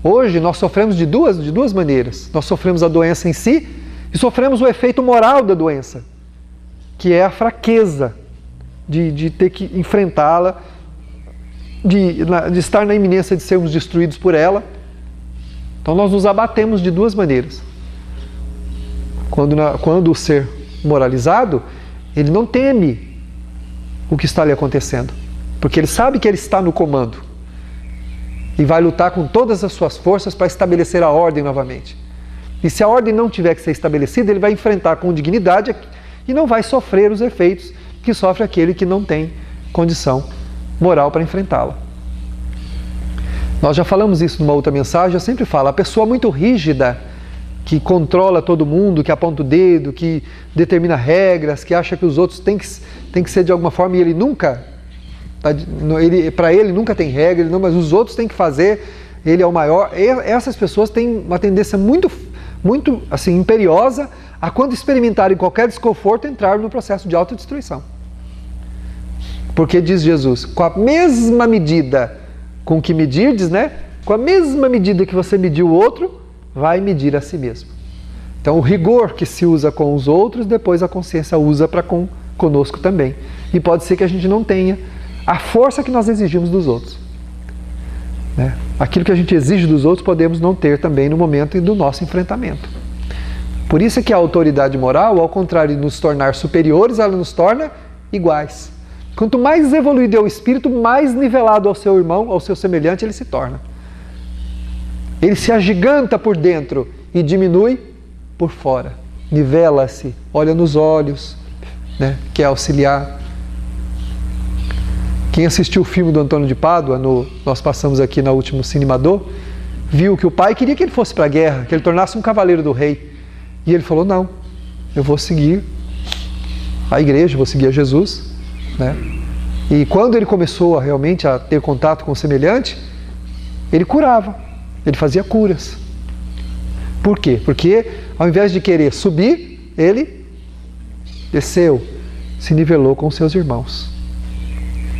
Hoje nós sofremos de duas maneiras. Nós sofremos a doença em si e sofremos o efeito moral da doença, que é a fraqueza de ter que enfrentá-la, de estar na iminência de sermos destruídos por ela. Então nós nos abatemos de duas maneiras. Quando o ser moralizado, ele não teme o que está lhe acontecendo, porque ele sabe que ele está no comando e vai lutar com todas as suas forças para estabelecer a ordem novamente. E se a ordem não tiver que ser estabelecida, ele vai enfrentar com dignidade e não vai sofrer os efeitos que sofre aquele que não tem condição moral para enfrentá-la. Nós já falamos isso numa outra mensagem, eu sempre falo, a pessoa muito rígida, que controla todo mundo, que aponta o dedo, que determina regras, que acha que os outros têm que ser de alguma forma, e ele nunca, para ele nunca tem regra, mas os outros têm que fazer, ele é o maior. Essas pessoas têm uma tendência muito assim, imperiosa a, quando experimentarem qualquer desconforto, entrar no processo de autodestruição. Porque diz Jesus, com a mesma medida com que medirdes, né? Com a mesma medida que você mediu o outro, vai medir a si mesmo. Então o rigor que se usa com os outros, depois a consciência usa para conosco também. E pode ser que a gente não tenha a força que nós exigimos dos outros. Né? Aquilo que a gente exige dos outros, podemos não ter também no momento do nosso enfrentamento. Por isso é que a autoridade moral, ao contrário de nos tornar superiores, ela nos torna iguais. Quanto mais evoluído é o espírito, mais nivelado ao seu irmão, ao seu semelhante, ele se torna. Ele se agiganta por dentro e diminui por fora. Nivela-se, olha nos olhos, né? Quer auxiliar. Quem assistiu o filme do Antônio de Pádua, nós passamos aqui no último Cinemador, viu que o pai queria que ele fosse para a guerra, que ele tornasse um cavaleiro do rei. E ele falou, não, eu vou seguir a igreja, vou seguir a Jesus. Né? E quando ele começou realmente a ter contato com o semelhante, ele curava, ele fazia curas. Por quê? Porque ao invés de querer subir, ele desceu, se nivelou com seus irmãos.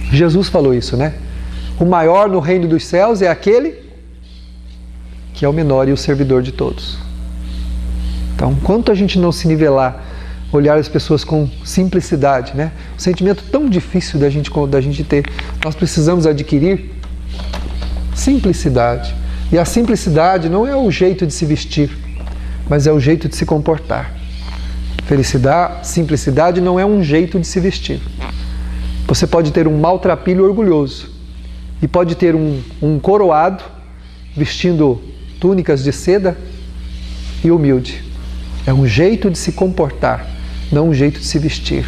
Jesus falou isso, né? O maior no reino dos céus é aquele que é o menor e o servidor de todos. Então, enquanto a gente não se nivelar, olhar as pessoas com simplicidade, né? Um sentimento tão difícil da gente ter. Nós precisamos adquirir simplicidade. E a simplicidade não é o jeito de se vestir, mas é o jeito de se comportar. Simplicidade não é um jeito de se vestir. Você pode ter um maltrapilho orgulhoso e pode ter um coroado vestindo túnicas de seda e humilde. É um jeito de se comportar, não um jeito de se vestir.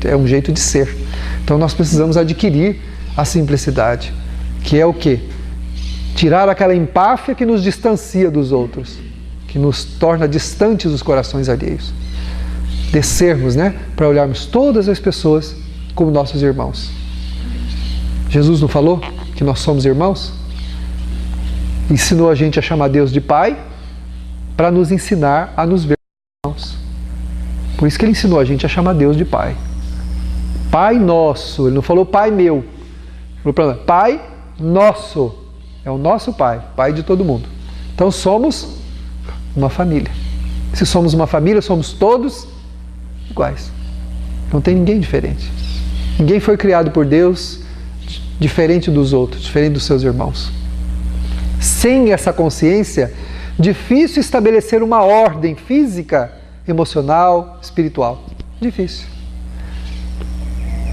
É um jeito de ser. Então nós precisamos adquirir a simplicidade, que é o quê? Tirar aquela empáfia que nos distancia dos outros, que nos torna distantes dos corações alheios. Descermos, né? Para olharmos todas as pessoas como nossos irmãos. Jesus não falou que nós somos irmãos? Ensinou a gente a chamar Deus de Pai para nos ensinar a nos ver como irmãos. Por isso que Ele ensinou a gente a chamar Deus de Pai. Pai nosso. Ele não falou Pai meu. Ele falou para nós, Pai nosso. É o nosso Pai, Pai de todo mundo. Então somos uma família. Se somos uma família, somos todos iguais. Não tem ninguém diferente. Ninguém foi criado por Deus diferente dos outros, diferente dos seus irmãos. Sem essa consciência, difícil estabelecer uma ordem física, emocional, espiritual. Difícil.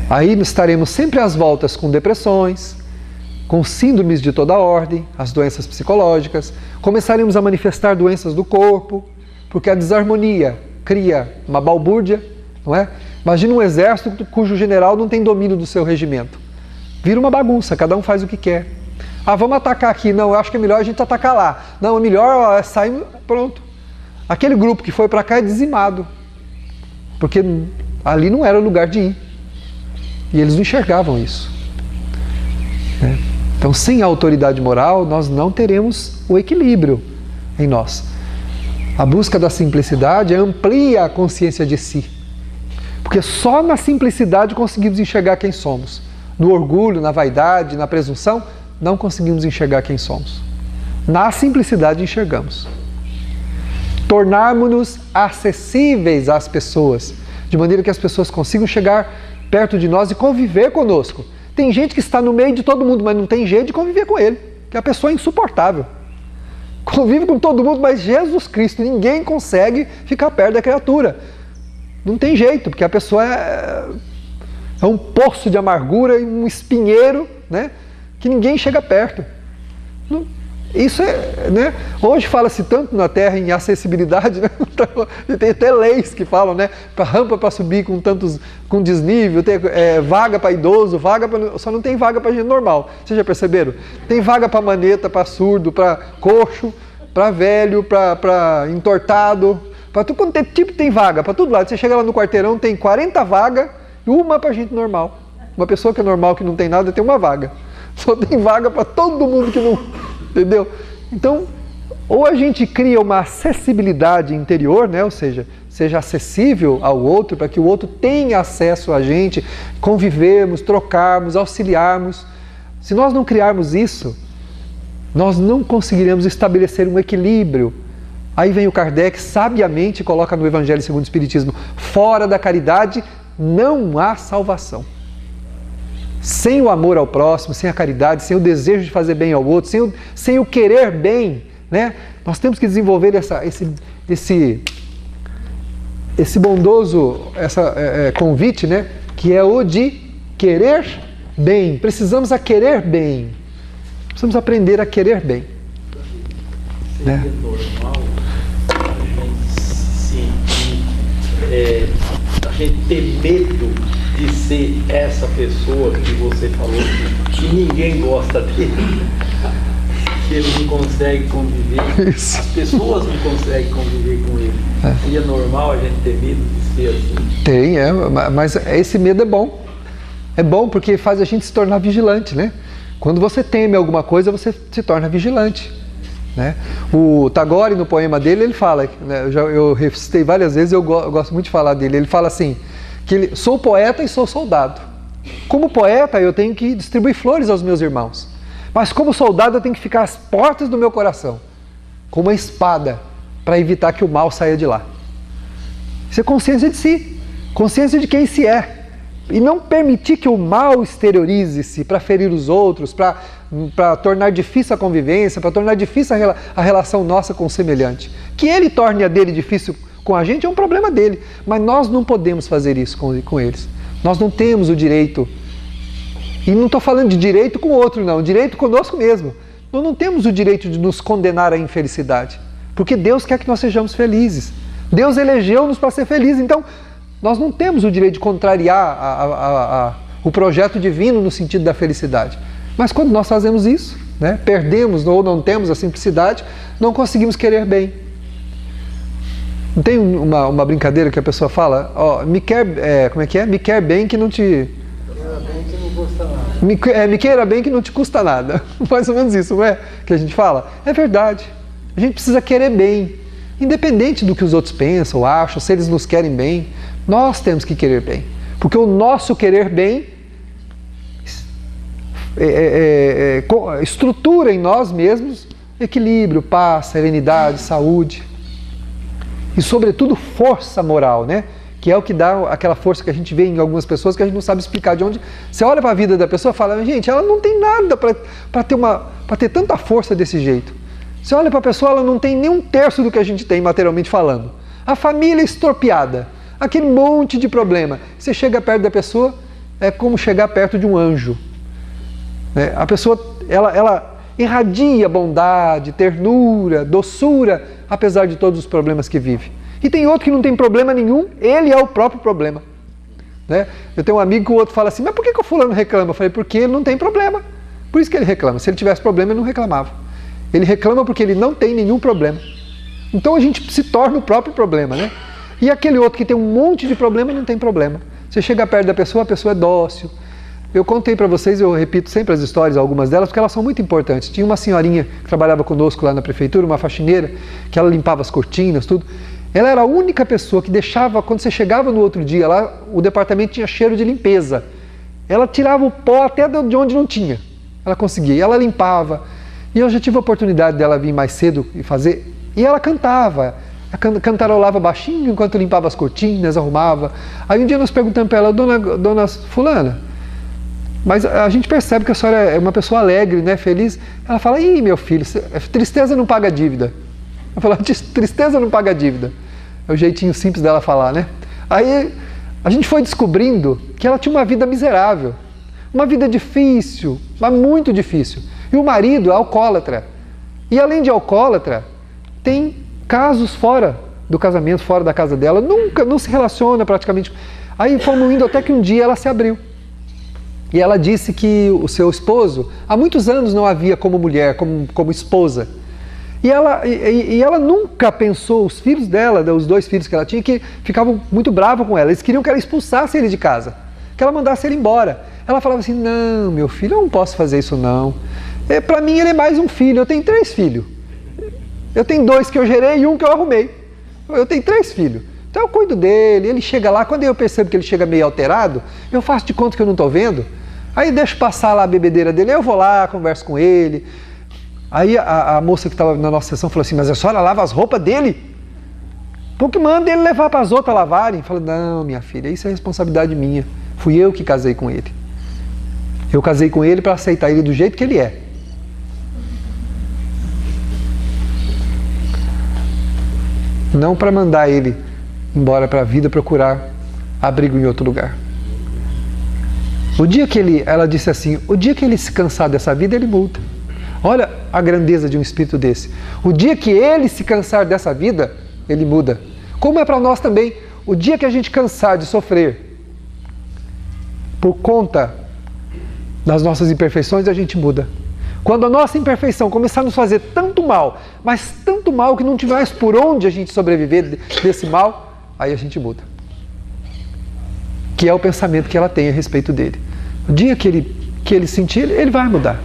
Aí estaremos sempre às voltas com depressões, com síndromes de toda ordem, as doenças psicológicas, começaremos a manifestar doenças do corpo, porque a desarmonia cria uma balbúrdia, não é? Imagina um exército cujo general não tem domínio do seu regimento. Vira uma bagunça, cada um faz o que quer. Ah, vamos atacar aqui. Não, eu acho que é melhor a gente atacar lá. Não, é melhor sair, pronto. Aquele grupo que foi para cá é dizimado, porque ali não era o lugar de ir. E eles não enxergavam isso. Então, sem a autoridade moral, nós não teremos o equilíbrio em nós. A busca da simplicidade amplia a consciência de si. Porque só na simplicidade conseguimos enxergar quem somos. No orgulho, na vaidade, na presunção, não conseguimos enxergar quem somos. Na simplicidade enxergamos. Tornarmos-nos acessíveis às pessoas, de maneira que as pessoas consigam chegar perto de nós e conviver conosco. Tem gente que está no meio de todo mundo, mas não tem jeito de conviver com ele, que a pessoa é insuportável. Convive com todo mundo, mas Jesus Cristo, ninguém consegue ficar perto da criatura. Não tem jeito, porque a pessoa é um poço de amargura e um espinheiro, né, que ninguém chega perto. Isso é, né? Hoje fala-se tanto na Terra em acessibilidade, né? Tem até leis que falam, né? Para rampa para subir com desnível, tem vaga para idoso, só não tem vaga para gente normal. Vocês já perceberam? Tem vaga para maneta, para surdo, para coxo, para velho, para entortado, para tudo quanto tipo tem vaga, para todo lado. Você chega lá no quarteirão, tem 40 vagas e uma para gente normal. Uma pessoa que é normal, que não tem nada, tem uma vaga. Só tem vaga para todo mundo que não... Entendeu? Então, ou a gente cria uma acessibilidade interior, né? Ou seja acessível ao outro, para que o outro tenha acesso a gente, convivermos, trocarmos, auxiliarmos. Se nós não criarmos isso, nós não conseguiremos estabelecer um equilíbrio. Aí vem o Kardec, sabiamente coloca no Evangelho segundo o Espiritismo, fora da caridade não há salvação. Sem o amor ao próximo, sem a caridade, sem o desejo de fazer bem ao outro, sem o querer bem, né? Nós temos que desenvolver esse bondoso convite, né? Que é o de querer bem. Precisamos querer bem. Precisamos aprender a querer bem. Seria normal a gente ter medo de ser essa pessoa que você falou que ninguém gosta dele, que ele não consegue conviver, Isso. As pessoas não conseguem conviver com ele. Seria normal a gente ter medo de ser assim? Tem, mas esse medo é bom. É bom porque faz a gente se tornar vigilante, né? Quando você teme alguma coisa, você se torna vigilante, né? O Tagore, no poema dele, ele fala, né, eu recitei várias vezes, eu gosto muito de falar dele, ele fala assim, que sou poeta e sou soldado. Como poeta, eu tenho que distribuir flores aos meus irmãos. Mas como soldado, eu tenho que ficar às portas do meu coração, com uma espada, para evitar que o mal saia de lá. Isso é consciência de si, consciência de quem se é. E não permitir que o mal exteriorize-se para ferir os outros, para tornar difícil a convivência, para tornar difícil a relação nossa com o semelhante. Que ele torne a dele difícil com a gente é um problema dele, mas nós não podemos fazer isso com eles. Nós não temos o direito, e não estou falando de direito com o outro não, direito conosco mesmo. Nós não temos o direito de nos condenar à infelicidade, porque Deus quer que nós sejamos felizes. Deus elegeu-nos para ser felizes, então nós não temos o direito de contrariar o projeto divino no sentido da felicidade. Mas quando nós fazemos isso, né, perdemos ou não temos a simplicidade, não conseguimos querer bem. Não tem uma brincadeira que a pessoa fala, ó, como é que é? Me quer bem que não te... Me queira bem que não te custa nada. Mais ou menos isso, não é? Que a gente fala. É verdade. A gente precisa querer bem. Independente do que os outros pensam, acham, se eles nos querem bem, nós temos que querer bem. Porque o nosso querer bem estrutura em nós mesmos equilíbrio, paz, serenidade, saúde. E, sobretudo, força moral, né? que é o que dá aquela força que a gente vê em algumas pessoas que a gente não sabe explicar de onde. Você olha para a vida da pessoa e fala, gente, ela não tem nada para ter tanta força desse jeito. Você olha para a pessoa, ela não tem nem um terço do que a gente tem materialmente falando. A família estropiada, aquele monte de problema. Você chega perto da pessoa, é como chegar perto de um anjo. A pessoa, ela irradia bondade, ternura, doçura, apesar de todos os problemas que vive. E tem outro que não tem problema nenhum, ele é o próprio problema. Eu tenho um amigo que o outro fala assim, mas por que o fulano reclama? Eu falei, porque ele não tem problema. Por isso que ele reclama. Se ele tivesse problema, ele não reclamava. Ele reclama porque ele não tem nenhum problema. Então a gente se torna o próprio problema, né? E aquele outro que tem um monte de problema, não tem problema. Você chega perto da pessoa, a pessoa é dócil. Eu contei para vocês, eu repito sempre as histórias, algumas delas, porque elas são muito importantes. Tinha uma senhorinha que trabalhava conosco lá na prefeitura, uma faxineira, que ela limpava as cortinas, tudo. Ela era a única pessoa que deixava, quando você chegava no outro dia lá, o departamento tinha cheiro de limpeza. Ela tirava o pó até de onde não tinha. Ela conseguia, ela limpava. E eu já tive a oportunidade dela vir mais cedo e fazer. E ela cantava. Cantarolava baixinho enquanto limpava as cortinas, arrumava. Aí um dia nós perguntamos para ela, dona fulana, mas a gente percebe que a senhora é uma pessoa alegre, né, feliz. Ela fala, ih, meu filho, tristeza não paga dívida. Eu falo, tristeza não paga dívida. É o jeitinho simples dela falar, né? Aí a gente foi descobrindo que ela tinha uma vida miserável. Uma vida difícil, mas muito difícil. E o marido é alcoólatra. E além de alcoólatra, tem casos fora do casamento, fora da casa dela. Nunca, não se relaciona praticamente. Aí fomos indo até que um dia ela se abriu. E ela disse que o seu esposo, há muitos anos não a via como mulher, como esposa. E ela nunca pensou, os filhos dela, os 2 filhos que ela tinha, que ficavam muito bravos com ela. Eles queriam que ela expulsasse ele de casa, que ela mandasse ele embora. Ela falava assim, não, meu filho, eu não posso fazer isso não. Para mim ele é mais um filho, eu tenho 3 filhos. Eu tenho 2 que eu gerei e 1 que eu arrumei. Eu tenho 3 filhos. Então eu cuido dele, ele chega lá, quando eu percebo que ele chega meio alterado, eu faço de conta que eu não estou vendo. Aí deixo passar lá a bebedeira dele, eu vou lá, converso com ele. Aí a moça que estava na nossa sessão falou assim, mas a senhora lava as roupas dele? Porque manda ele levar para as outras lavarem. Fala, não, minha filha, isso é responsabilidade minha. Fui eu que casei com ele. Eu casei com ele para aceitar ele do jeito que ele é. Não para mandar ele embora para a vida procurar abrigo em outro lugar. O dia que ela disse assim, o dia que ele se cansar dessa vida, ele muda. Olha a grandeza de um espírito desse. O dia que ele se cansar dessa vida, ele muda. Como é para nós também, o dia que a gente cansar de sofrer por conta das nossas imperfeições, a gente muda. Quando a nossa imperfeição começar a nos fazer tanto mal, mas tanto mal que não tiver mais por onde a gente sobreviver desse mal, aí a gente muda. Que é o pensamento que ela tem a respeito dele. O dia que ele sentir, ele vai mudar.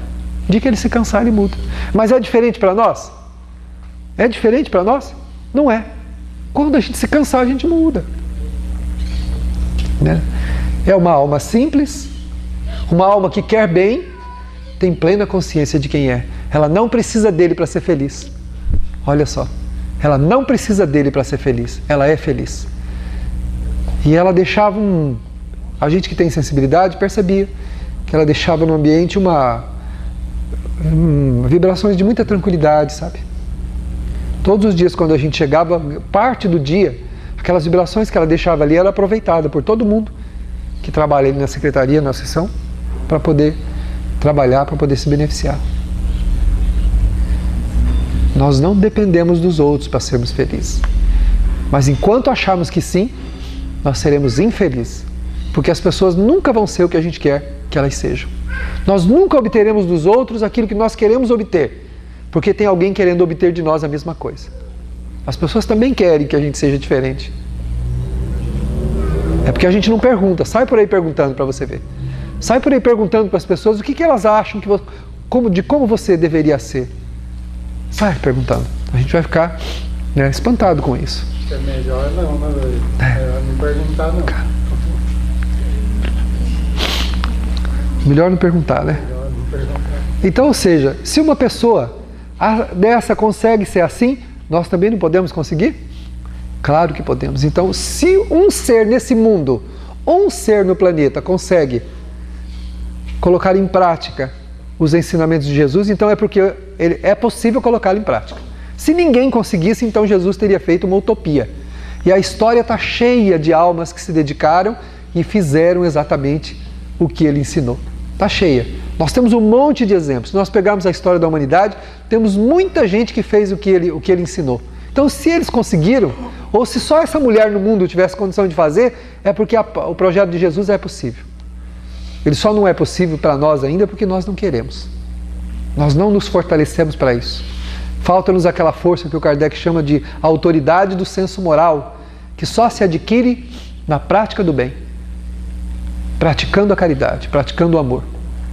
O dia que ele se cansar, ele muda. Mas é diferente para nós? É diferente para nós? Não é. Quando a gente se cansar, a gente muda. Né? É uma alma simples, uma alma que quer bem, tem plena consciência de quem é. Ela não precisa dele para ser feliz. Olha só. Ela não precisa dele para ser feliz. Ela é feliz. E ela deixava a gente que tem sensibilidade percebia que ela deixava no ambiente vibrações de muita tranquilidade, sabe? Todos os dias quando a gente chegava, parte do dia, aquelas vibrações que ela deixava ali era aproveitada por todo mundo que trabalha ali na secretaria, na sessão, para poder trabalhar, para poder se beneficiar. Nós não dependemos dos outros para sermos felizes. Mas enquanto acharmos que sim, nós seremos infelizes. Porque as pessoas nunca vão ser o que a gente quer que elas sejam. Nós nunca obteremos dos outros aquilo que nós queremos obter. Porque tem alguém querendo obter de nós a mesma coisa. As pessoas também querem que a gente seja diferente. É porque a gente não pergunta. Sai por aí perguntando para você ver. Sai por aí perguntando para as pessoas o que elas acham de como você deveria ser. Sai perguntando. A gente vai ficar espantado com isso. É melhor não, não perguntar não. Melhor não perguntar, né? Melhor não perguntar. Então, ou seja, se uma pessoa dessa consegue ser assim, nós também não podemos conseguir? Claro que podemos. Então, se um ser nesse mundo, um ser no planeta consegue colocar em prática os ensinamentos de Jesus, então é porque é possível colocá-lo em prática. Se ninguém conseguisse, então Jesus teria feito uma utopia. E a história está cheia de almas que se dedicaram e fizeram exatamente o que ele ensinou. Está cheia. Nós temos um monte de exemplos. Se nós pegarmos a história da humanidade, temos muita gente que fez o que ele ensinou. Então, se eles conseguiram, ou se só essa mulher no mundo tivesse condição de fazer, é porque o projeto de Jesus é possível. Ele só não é possível para nós ainda porque nós não queremos. Nós não nos fortalecemos para isso. Falta-nos aquela força que o Kardec chama de autoridade do senso moral, que só se adquire na prática do bem, praticando a caridade, praticando o amor.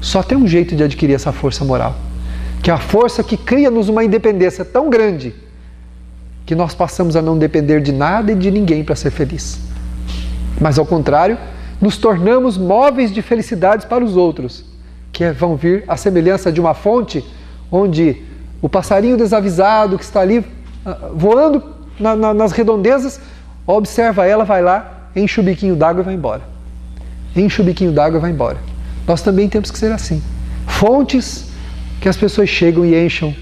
Só tem um jeito de adquirir essa força moral, que é a força que cria-nos uma independência tão grande que nós passamos a não depender de nada e de ninguém para ser feliz. Mas, ao contrário, nos tornamos móveis de felicidades para os outros, que vão vir à semelhança de uma fonte onde o passarinho desavisado que está ali voando nas redondezas, observa ela, vai lá, enche o biquinho d'água e vai embora. Enche o biquinho d'água e vai embora. Nós também temos que ser assim. Fontes que as pessoas chegam e enchem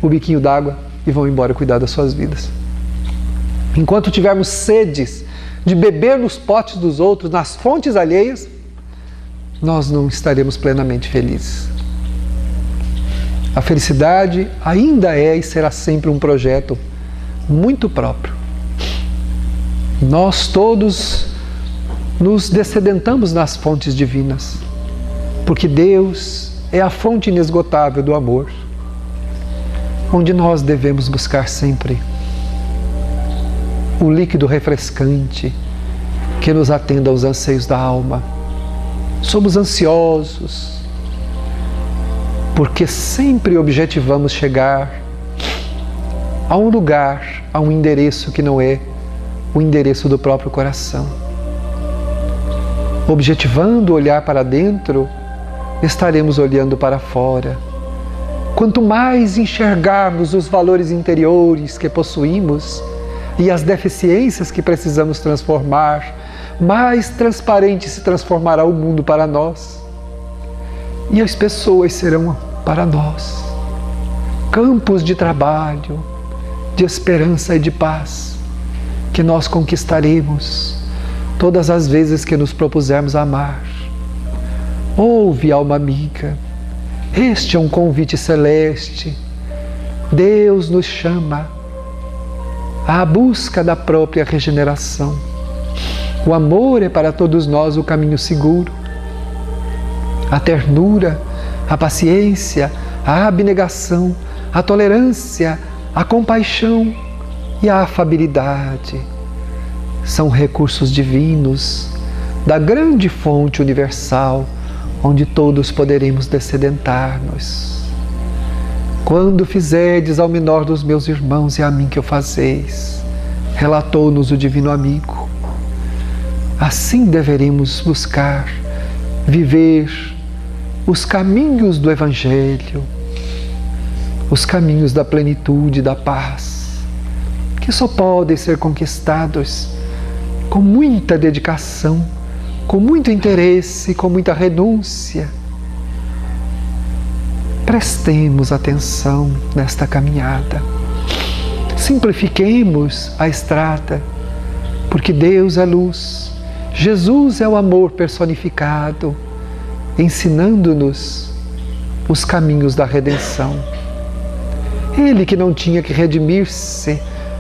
o biquinho d'água e vão embora cuidar das suas vidas. Enquanto tivermos sedes de beber nos potes dos outros, nas fontes alheias, nós não estaremos plenamente felizes. A felicidade ainda é e será sempre um projeto muito próprio. Nós todos nos descedentamos nas fontes divinas, porque Deus é a fonte inesgotável do amor, onde nós devemos buscar sempre o líquido refrescante que nos atenda aos anseios da alma. Somos ansiosos, porque sempre objetivamos chegar a um lugar, a um endereço que não é o endereço do próprio coração. Objetivando olhar para dentro, estaremos olhando para fora. Quanto mais enxergarmos os valores interiores que possuímos e as deficiências que precisamos transformar, mais transparente se transformará o mundo para nós. E as pessoas serão para nós campos de trabalho, de esperança e de paz, que nós conquistaremos todas as vezes que nos propusermos a amar. Ouve, alma amiga, este é um convite celeste. Deus nos chama à busca da própria regeneração. O amor é para todos nós o caminho seguro. A ternura, a paciência, a abnegação, a tolerância, a compaixão e a afabilidade são recursos divinos da grande fonte universal, onde todos poderemos descedentar-nos. Quando fizerdes ao menor dos meus irmãos, é a mim que o fazeis, relatou-nos o Divino Amigo. Assim deveremos buscar viver os caminhos do Evangelho, os caminhos da plenitude e da paz, que só podem ser conquistados com muita dedicação, com muito interesse, com muita renúncia. Prestemos atenção nesta caminhada. Simplifiquemos a estrada, porque Deus é luz, Jesus é o amor personificado, ensinando-nos os caminhos da redenção. Ele que não tinha que redimir-se,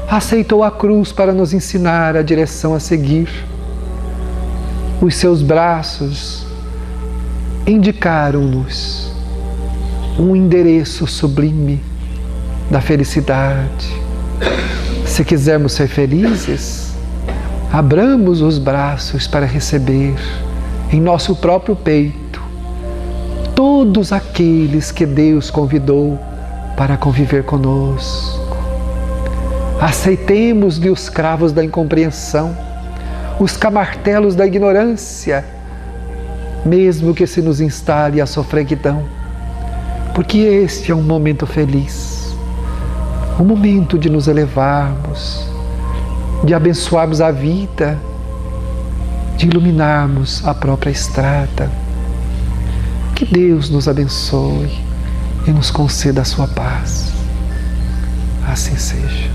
aceitou a cruz para nos ensinar a direção a seguir. Os seus braços indicaram-nos um endereço sublime da felicidade. Se quisermos ser felizes, abramos os braços para receber em nosso próprio peito todos aqueles que Deus convidou para conviver conosco. Aceitemos-lhe os cravos da incompreensão, os camartelos da ignorância, mesmo que se nos instale a sofreguidão, porque este é um momento feliz, um momento de nos elevarmos, de abençoarmos a vida, de iluminarmos a própria estrada. Que Deus nos abençoe e nos conceda a sua paz. Assim seja.